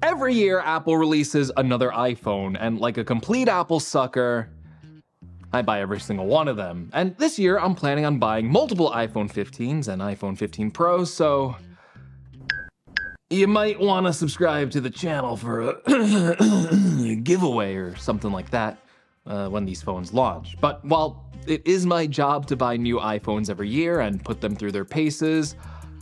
Every year, Apple releases another iPhone, and like a complete Apple sucker, I buy every single one of them. And this year, I'm planning on buying multiple iPhone 15s and iPhone 15 Pros, so you might want to subscribe to the channel for a giveaway or something like that when these phones launch. But while it is my job to buy new iPhones every year and put them through their paces,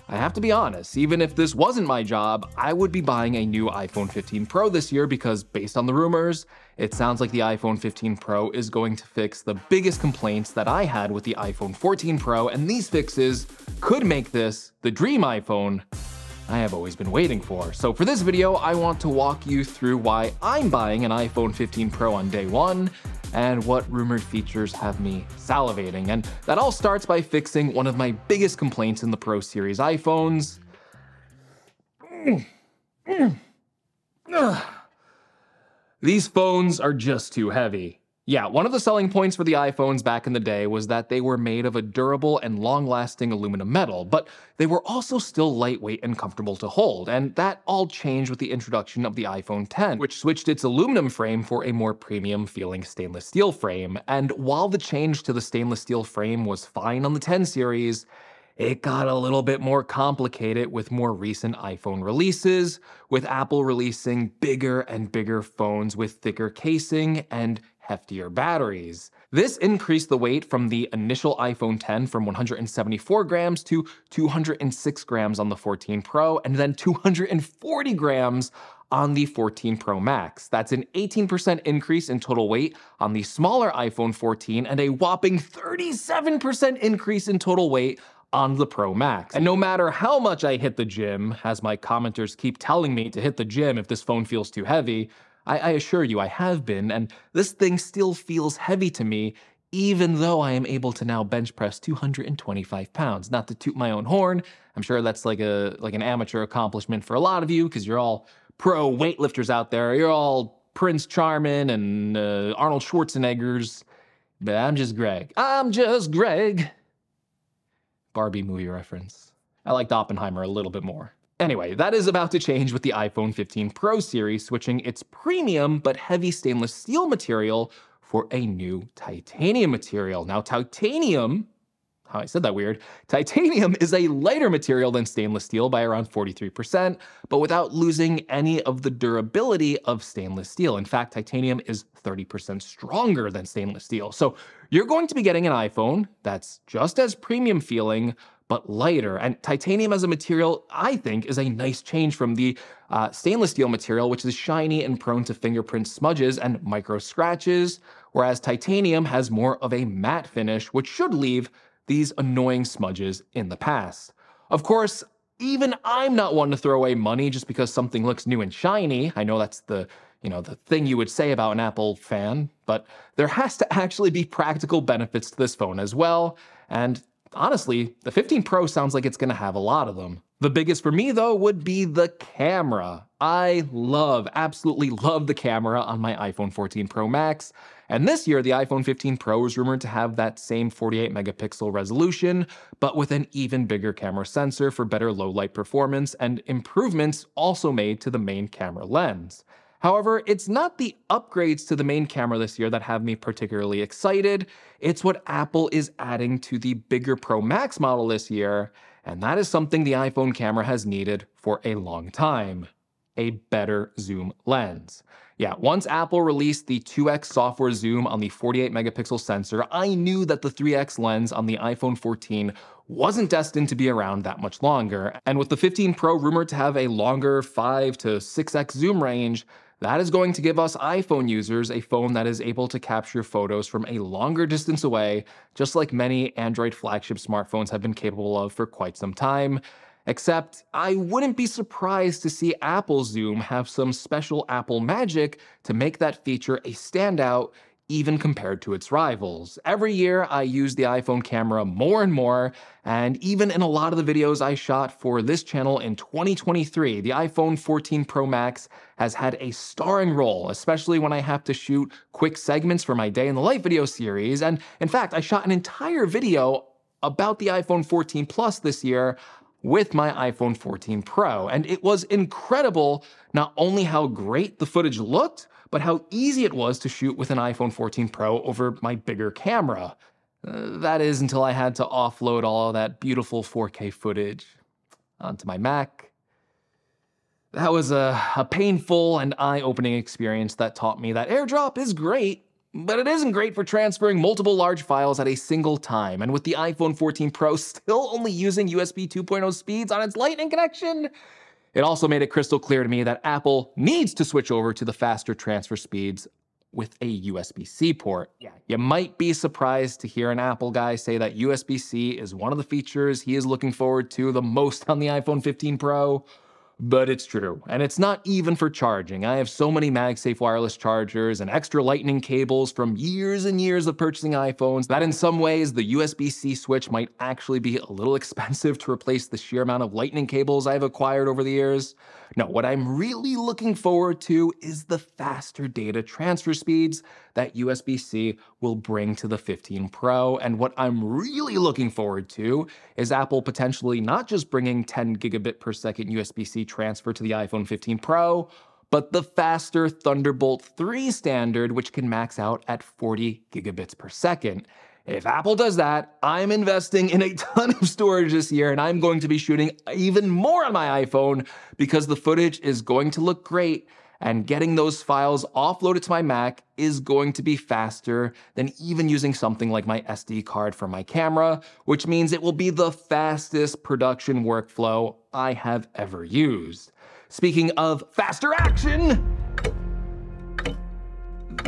I have to be honest, even if this wasn't my job, I would be buying a new iPhone 15 Pro this year because based on the rumors, it sounds like the iPhone 15 Pro is going to fix the biggest complaints that I had with the iPhone 14 Pro, and these fixes could make this the dream iPhone I have always been waiting for. So for this video, I want to walk you through why I'm buying an iPhone 15 Pro on day one, and what rumored features have me salivating. And that all starts by fixing one of my biggest complaints in the Pro series iPhones. These phones are just too heavy. Yeah, one of the selling points for the iPhones back in the day was that they were made of a durable and long-lasting aluminum metal, but they were also still lightweight and comfortable to hold, and that all changed with the introduction of the iPhone X, which switched its aluminum frame for a more premium-feeling stainless steel frame. And while the change to the stainless steel frame was fine on the X series, it got a little bit more complicated with more recent iPhone releases, with Apple releasing bigger and bigger phones with thicker casing and heftier batteries. This increased the weight from the initial iPhone X from 174 grams to 206 grams on the 14 Pro, and then 240 grams on the 14 Pro Max. That's an 18% increase in total weight on the smaller iPhone 14 and a whopping 37% increase in total weight on the Pro Max. And no matter how much I hit the gym, as my commenters keep telling me to hit the gym if this phone feels too heavy, I assure you I have been, and this thing still feels heavy to me, even though I am able to now bench press 225 pounds. Not to toot my own horn, I'm sure that's like an amateur accomplishment for a lot of you, because you're all pro weightlifters out there, you're all Prince Charming and Arnold Schwarzeneggers, but I'm just Greg. I'm just Greg. Barbie movie reference. I liked Oppenheimer a little bit more. Anyway, that is about to change with the iPhone 15 Pro series switching its premium but heavy stainless steel material for a new titanium material. Now, titanium, how I said that weird, titanium is a lighter material than stainless steel by around 43%, but without losing any of the durability of stainless steel. In fact, titanium is 30% stronger than stainless steel. So you're going to be getting an iPhone that's just as premium feeling, but lighter. And titanium as a material, I think, is a nice change from the stainless steel material, which is shiny and prone to fingerprint smudges and micro scratches, whereas titanium has more of a matte finish, which should leave these annoying smudges in the past. Of course, even I'm not one to throw away money just because something looks new and shiny. I know that's the thing you would say about an Apple fan, but there has to actually be practical benefits to this phone as well, and honestly, the 15 Pro sounds like it's going to have a lot of them. The biggest for me, though, would be the camera. I absolutely love the camera on my iPhone 14 Pro Max, and this year the iPhone 15 Pro is rumored to have that same 48 megapixel resolution, but with an even bigger camera sensor for better low light performance and improvements also made to the main camera lens. However, it's not the upgrades to the main camera this year that have me particularly excited, it's what Apple is adding to the bigger Pro Max model this year, and that is something the iPhone camera has needed for a long time: a better zoom lens. Yeah, once Apple released the 2x software zoom on the 48 megapixel sensor, I knew that the 3x lens on the iPhone 14 wasn't destined to be around that much longer, and with the 15 Pro rumored to have a longer 5 to 6x zoom range, that is going to give us iPhone users a phone that is able to capture photos from a longer distance away, just like many Android flagship smartphones have been capable of for quite some time. Except, I wouldn't be surprised to see Apple Zoom have some special Apple magic to make that feature a standout, even compared to its rivals. Every year, I use the iPhone camera more and more, and even in a lot of the videos I shot for this channel in 2023, the iPhone 14 Pro Max has had a starring role, especially when I have to shoot quick segments for my day in the life video series. And in fact, I shot an entire video about the iPhone 14 Plus this year with my iPhone 14 Pro, and it was incredible not only how great the footage looked, but how easy it was to shoot with an iPhone 14 Pro over my bigger camera. That is until I had to offload all of that beautiful 4K footage onto my Mac. That was a painful and eye-opening experience that taught me that AirDrop is great, but it isn't great for transferring multiple large files at a single time. And with the iPhone 14 Pro still only using USB 2.0 speeds on its Lightning connection, it also made it crystal clear to me that Apple needs to switch over to the faster transfer speeds with a USB-C port. Yeah, you might be surprised to hear an Apple guy say that USB-C is one of the features he is looking forward to the most on the iPhone 15 Pro. But it's true, and it's not even for charging. I have so many MagSafe wireless chargers and extra lightning cables from years and years of purchasing iPhones that in some ways the USB-C switch might actually be a little expensive to replace the sheer amount of lightning cables I've acquired over the years. No, what I'm really looking forward to is the faster data transfer speeds that USB-C will bring to the 15 Pro, and what I'm really looking forward to is Apple potentially not just bringing 10 gigabit per second USB-C transfer to the iPhone 15 Pro, but the faster Thunderbolt 3 standard, which can max out at 40 gigabits per second. If Apple does that, I'm investing in a ton of storage this year, and I'm going to be shooting even more on my iPhone because the footage is going to look great, and getting those files offloaded to my Mac is going to be faster than even using something like my SD card for my camera, which means it will be the fastest production workflow I have ever used. Speaking of faster action,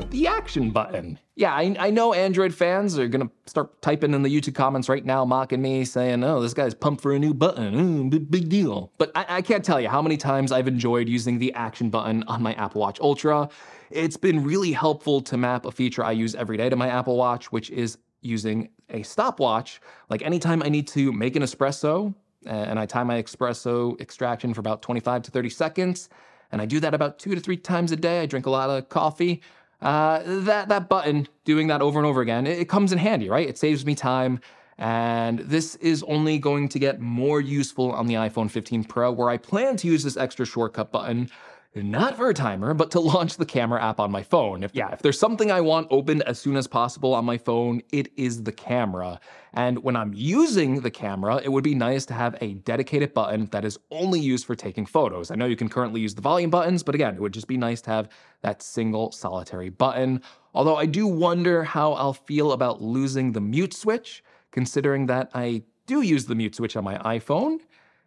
the action button. Yeah, I know Android fans are gonna start typing in the YouTube comments right now, mocking me, saying, oh, this guy's pumped for a new button, big deal. But I can't tell you how many times I've enjoyed using the action button on my Apple Watch Ultra. It's been really helpful to map a feature I use every day to my Apple Watch, which is using a stopwatch. Like anytime I need to make an espresso, and I time my espresso extraction for about 25 to 30 seconds, and I do that about 2 to 3 times a day. I drink a lot of coffee. That button, doing that over and over again, it comes in handy, right? It saves me time, and this is only going to get more useful on the iPhone 15 Pro, where I plan to use this extra shortcut button, not for a timer, but to launch the camera app on my phone. If there's something I want opened as soon as possible on my phone, it is the camera. And when I'm using the camera, it would be nice to have a dedicated button that is only used for taking photos. I know you can currently use the volume buttons, but again, it would just be nice to have that single solitary button. Although I do wonder how I'll feel about losing the mute switch, considering that I do use the mute switch on my iPhone.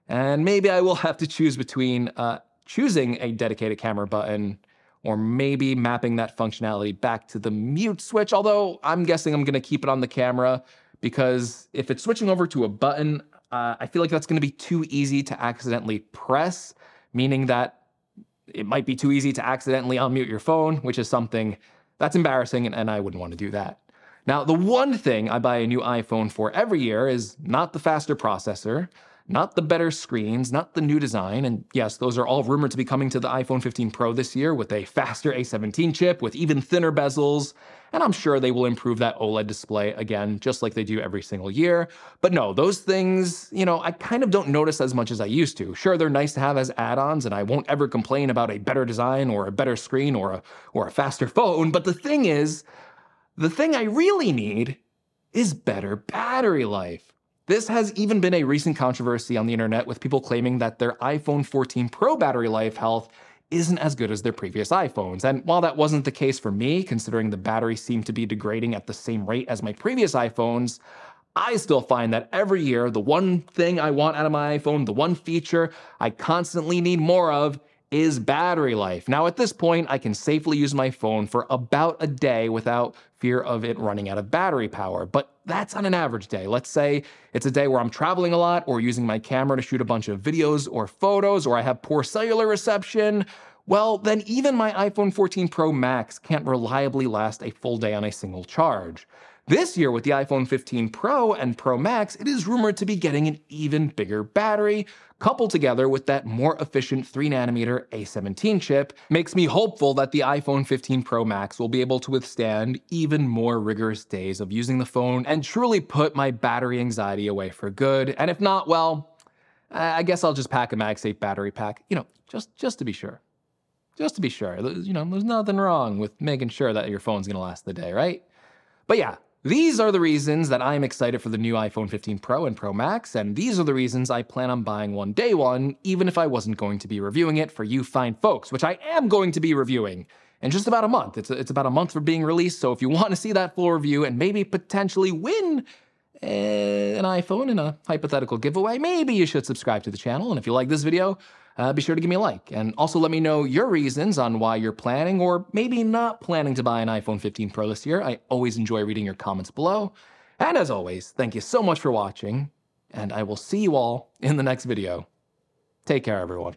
And maybe I will have to choose between choosing a dedicated camera button or maybe mapping that functionality back to the mute switch, although I'm guessing I'm gonna keep it on the camera because if it's switching over to a button, I feel like that's gonna be too easy to accidentally press, meaning that it might be too easy to accidentally unmute your phone, which is something that's embarrassing and I wouldn't wanna do that. Now, the one thing I buy a new iPhone for every year is not the faster processor, not the better screens, not the new design, and yes, those are all rumored to be coming to the iPhone 15 Pro this year with a faster A17 chip with even thinner bezels, and I'm sure they will improve that OLED display again, just like they do every single year. But no, those things, I kind of don't notice as much as I used to. Sure, they're nice to have as add-ons, and I won't ever complain about a better design or a better screen or a faster phone, but the thing is, the thing I really need is better battery life. This has even been a recent controversy on the internet with people claiming that their iPhone 14 Pro battery life health isn't as good as their previous iPhones. And while that wasn't the case for me, considering the battery seemed to be degrading at the same rate as my previous iPhones, I still find that every year, the one thing I want out of my iPhone, the one feature I constantly need more of, is battery life. Now, at this point, I can safely use my phone for about a day without fear of it running out of battery power, but that's on an average day. Let's say it's a day where I'm traveling a lot or using my camera to shoot a bunch of videos or photos, or I have poor cellular reception. Well, then even my iPhone 14 Pro Max can't reliably last a full day on a single charge. This year with the iPhone 15 Pro and Pro Max, it is rumored to be getting an even bigger battery, coupled together with that more efficient 3nm A17 chip, makes me hopeful that the iPhone 15 Pro Max will be able to withstand even more rigorous days of using the phone and truly put my battery anxiety away for good. And if not, well, I guess I'll just pack a MagSafe battery pack, just to be sure. Just to be sure. There's nothing wrong with making sure that your phone's gonna last the day, right? But yeah, these are the reasons that I'm excited for the new iPhone 15 Pro and Pro Max, and these are the reasons I plan on buying one day one, even if I wasn't going to be reviewing it for you fine folks, which I am going to be reviewing in just about a month. It's about a month for being released, so if you want to see that full review and maybe potentially win an iPhone in a hypothetical giveaway, maybe you should subscribe to the channel, and if you like this video, be sure to give me a like, and also let me know your reasons on why you're planning or maybe not planning to buy an iPhone 15 Pro this year. I always enjoy reading your comments below. And as always, thank you so much for watching, and I will see you all in the next video. Take care, everyone.